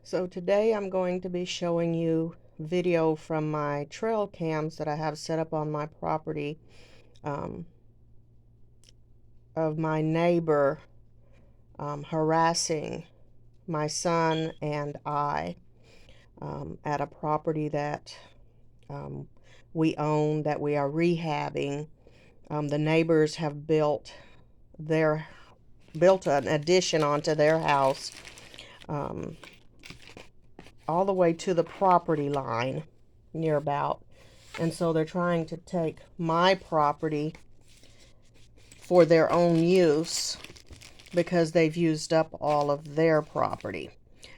So today I'm going to be showing you video from my trail cams that I have set up on my property um, of my neighbor harassing my son and I at a property that um, we own, that we are rehabbing. The neighbors have built an addition onto their house um, all the way to the property line near about. And so they're trying to take my property for their own use because they've used up all of their property.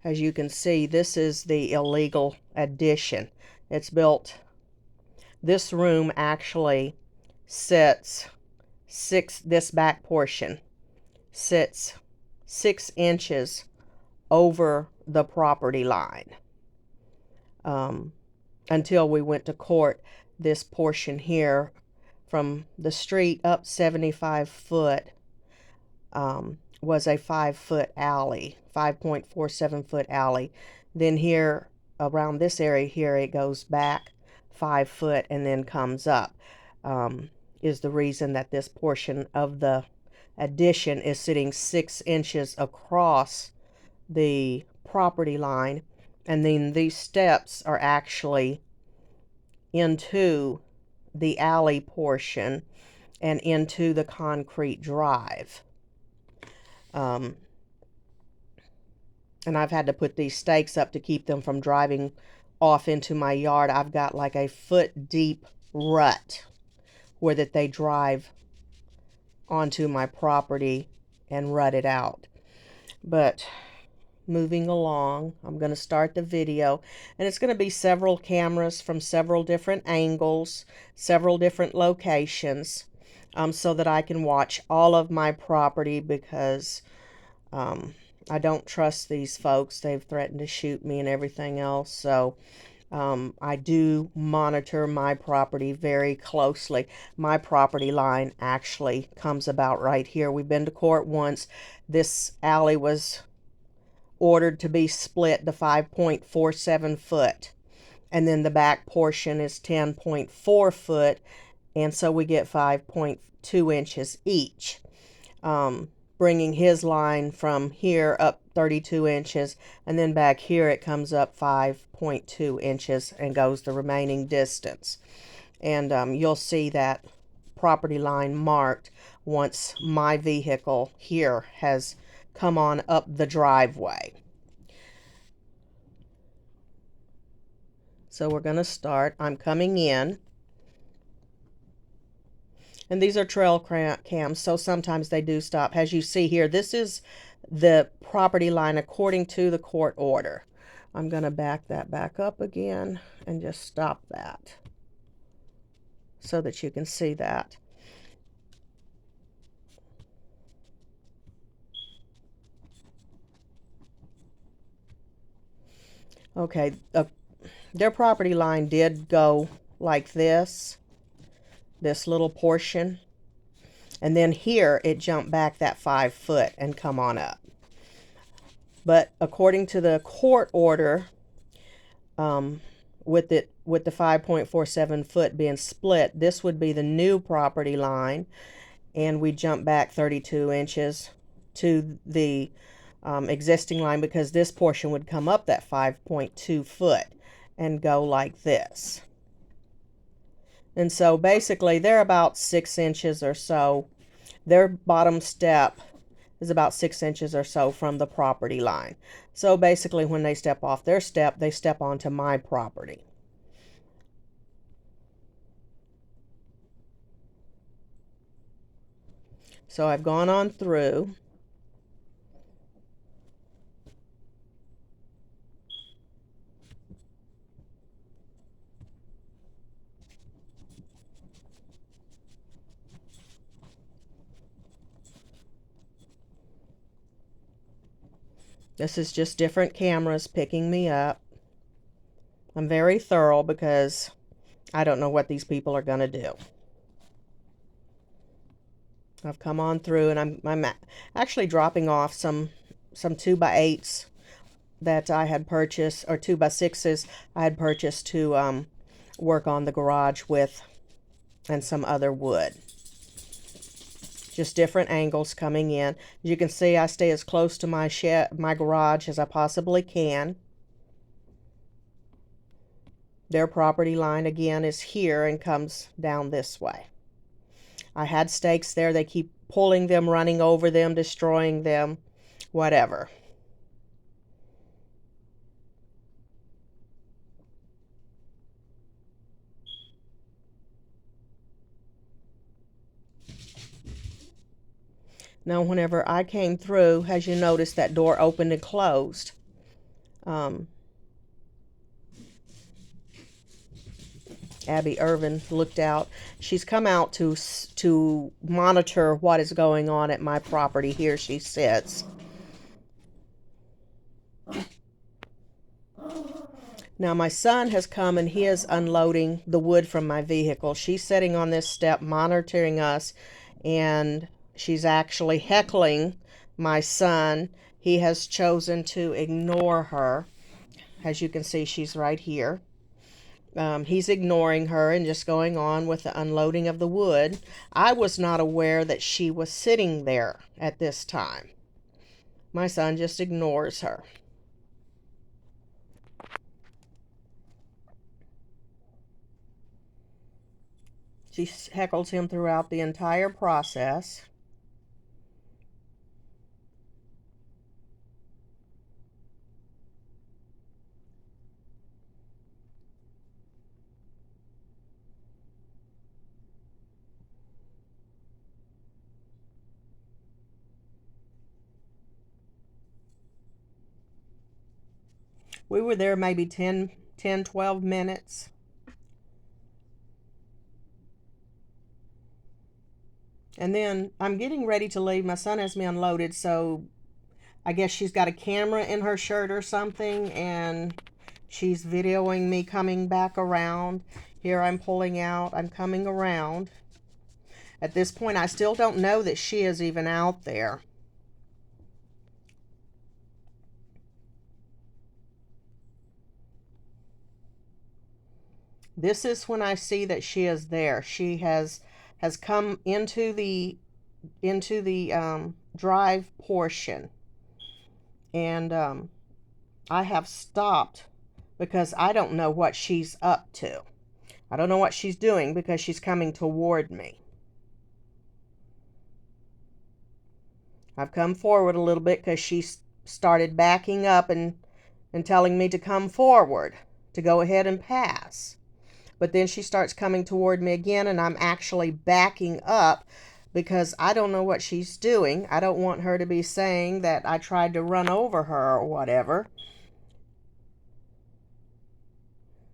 As you can see, this is the illegal addition. It's built, this room actually sits this back portion sits 6 inches over the property line. Until we went to court, this portion here from the street up 75 foot was a 5-foot alley, 5.47-foot alley. Then here around this area here, it goes back 5 foot and then comes up. Is the reason that this portion of the addition is sitting 6 inches across the property line. And then these steps are actually into the alley portion and into the concrete drive. And I've had to put these stakes up to keep them from driving off into my yard. I've got like a foot deep rut where that they drive onto my property and rut it out. But moving along, I'm going to start the video, and it's going to be several cameras from several different angles, several different locations, so that I can watch all of my property, because I don't trust these folks. They've threatened to shoot me and everything else. So I do monitor my property very closely. My property line actually comes about right here. We've been to court once. This alley was ordered to be split to 5.47 foot, and then the back portion is 10.4 foot, and so we get 5.2 inches each, bringing his line from here up 32 inches, and then back here it comes up 5.2 inches and goes the remaining distance. And you'll see that property line marked once my vehicle here has come on up the driveway. So we're going to start. I'm coming in. And these are trail cams, so sometimes they do stop. As you see here, this is the property line according to the court order. I'm going to back that back up again and just stop that so that you can see that. Okay, their property line did go like this little portion, and then here it jumped back that 5 foot and come on up. But according to the court order, with the 5.47 foot being split, this would be the new property line, and we jump back 32 inches to the existing line, because this portion would come up that 5.2 foot and go like this. And so basically they're about 6 inches or so. Their bottom step is about 6 inches or so from the property line. So basically when they step off their step, they step onto my property. So I've gone on through. This is just different cameras picking me up. I'm very thorough because I don't know what these people are going to do. I've come on through, and I'm actually dropping off some 2x8s that I had purchased, or 2x6s I had purchased to work on the garage with, and some other wood. Just different angles coming in. As you can see, I stay as close to my garage as I possibly can. Their property line again is here and comes down this way. I had stakes there. They keep pulling them, running over them, destroying them, whatever. Now, whenever I came through, as you notice, that door opened and closed. Abby Irvin looked out. She's come out to monitor what is going on at my property. Here she sits. Now my son has come and he is unloading the wood from my vehicle. She's sitting on this step monitoring us, and she's actually heckling my son. He has chosen to ignore her. As you can see, she's right here. He's ignoring her and just going on with the unloading of the wood. I was not aware that she was sitting there at this time. My son just ignores her. She heckles him throughout the entire process. We were there maybe 10, 12 minutes. And then I'm getting ready to leave. My son has me unloaded, so I guess she's got a camera in her shirt or something, and she's videoing me coming back around. Here I'm pulling out. I'm coming around. At this point, I still don't know that she is even out there. This is when I see that she is there. She has come into the drive portion, and I have stopped because I don't know what she's up to. I don't know what she's doing because she's coming toward me. I've come forward a little bit because she started backing up and telling me to come forward, to go ahead and pass. But then she starts coming toward me again, and I'm actually backing up because I don't know what she's doing. I don't want her to be saying that I tried to run over her or whatever.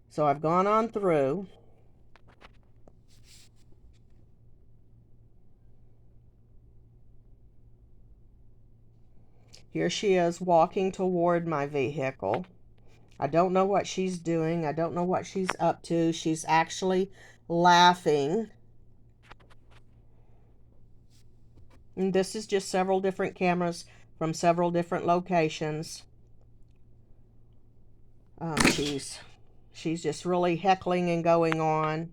So I've gone on through. Here she is walking toward my vehicle. I don't know what she's doing. I don't know what she's up to. She's actually laughing. And this is just several different cameras from several different locations. She's just really heckling and going on.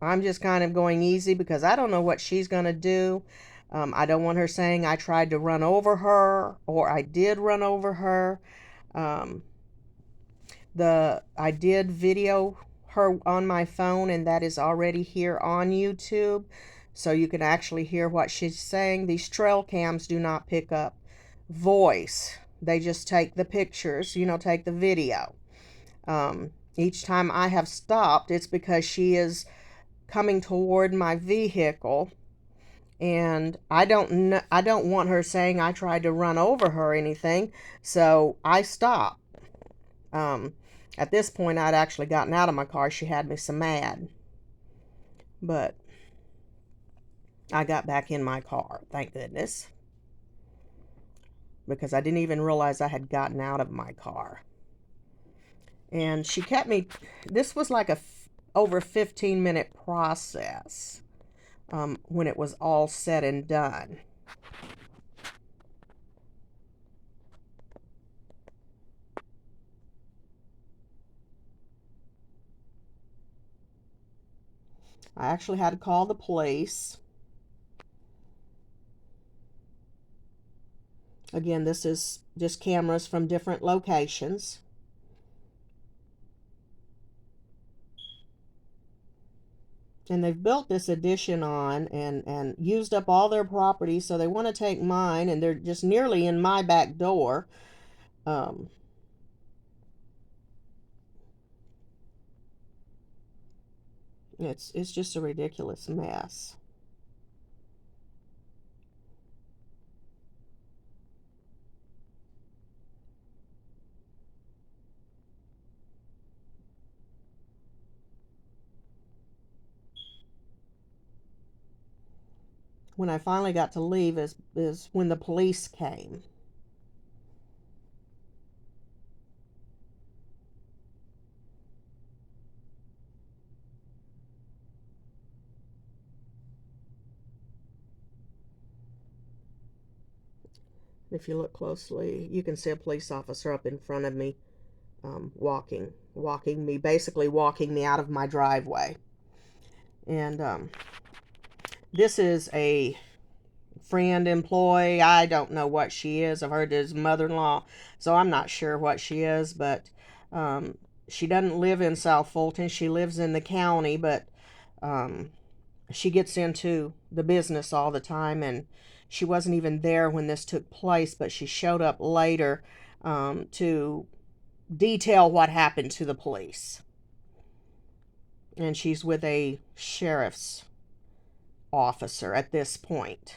I'm just kind of going easy because I don't know what she's going to do. I don't want her saying I tried to run over her or I did run over her. I did video her on my phone, and that is already here on YouTube, so you can actually hear what she's saying. These trail cams do not pick up voice. They just take the pictures, take the video. Each time I have stopped, it's because she is coming toward my vehicle, and I don't want her saying I tried to run over her or anything, so I stopped. At this point, I'd actually gotten out of my car. She had me so mad, but I got back in my car, thank goodness, because I didn't even realize I had gotten out of my car. And she kept me. This was like a over 15-minute process when it was all said and done. I actually had to call the police. Again, this is just cameras from different locations. And they've built this addition on and used up all their property, so they want to take mine, and they're just nearly in my back door. It's just a ridiculous mess. When I finally got to leave is when the police came. If you look closely, you can see a police officer up in front of me, walking me out of my driveway. And this is a friend, employee. I don't know what she is. I've heard his mother-in-law, so I'm not sure what she is, but she doesn't live in South Fulton. She lives in the county, but she gets into the business all the time, and she wasn't even there when this took place, but she showed up later to detail what happened to the police. And she's with a sheriff's officer at this point,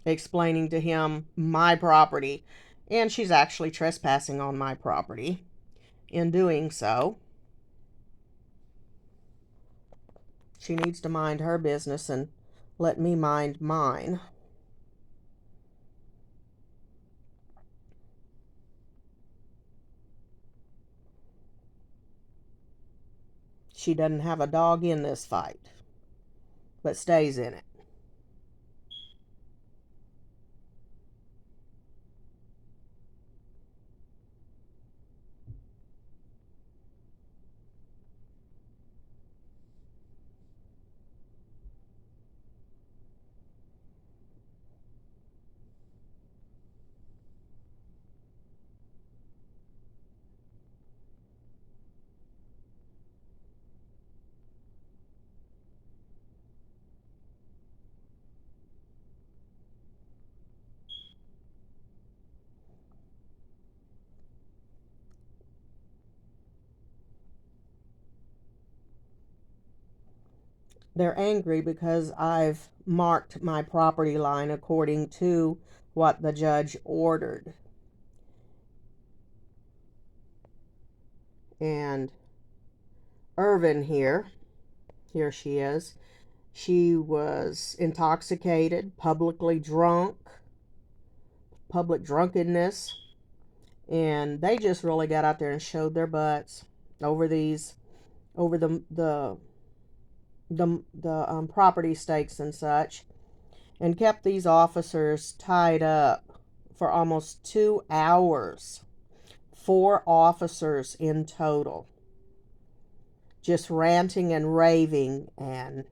explaining to him my property, and she's actually trespassing on my property in doing so. She needs to mind her business and let me mind mine. She doesn't have a dog in this fight, but stays in it. They're angry because I've marked my property line according to what the judge ordered. And Irvin here she is. She was intoxicated, publicly drunk, public drunkenness, and they just really got out there and showed their butts over the property stakes and such, and kept these officers tied up for almost 2 hours. 4 officers in total, just ranting and raving and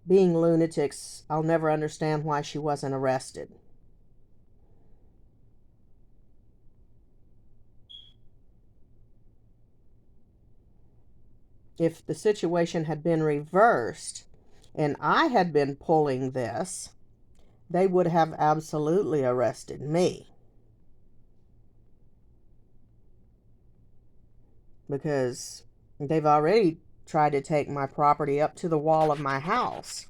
being lunatics. I'll never understand why she wasn't arrested. If the situation had been reversed and I had been pulling this, they would have absolutely arrested me. Because they've already tried to take my property up to the wall of my house.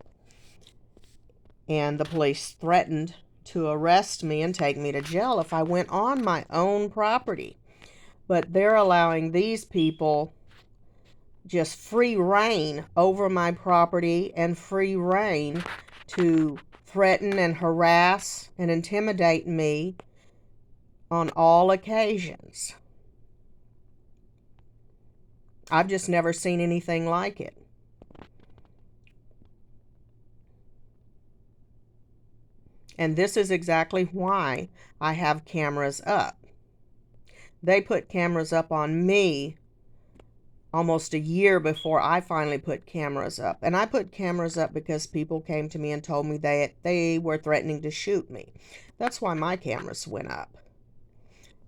And the police threatened to arrest me and take me to jail if I went on my own property. But they're allowing these people just free reign over my property and free reign to threaten and harass and intimidate me on all occasions. I've just never seen anything like it. And this is exactly why I have cameras up. They put cameras up on me almost a year before I finally put cameras up. And I put cameras up because people came to me and told me that they were threatening to shoot me. That's why my cameras went up.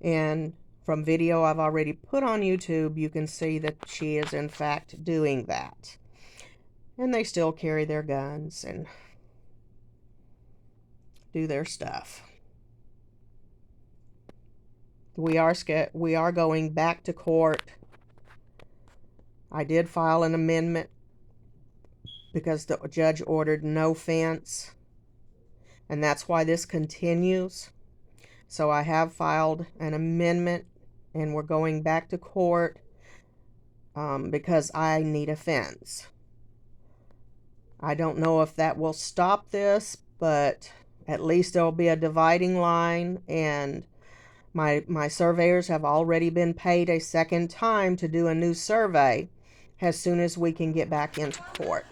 And from video I've already put on YouTube, you can see that she is in fact doing that. And they still carry their guns and do their stuff. We are going back to court. I did file an amendment because the judge ordered no fence, and that's why this continues. So I have filed an amendment, and we're going back to court because I need a fence. I don't know if that will stop this, but at least there will be a dividing line, and my surveyors have already been paid a second time to do a new survey as soon as we can get back into court.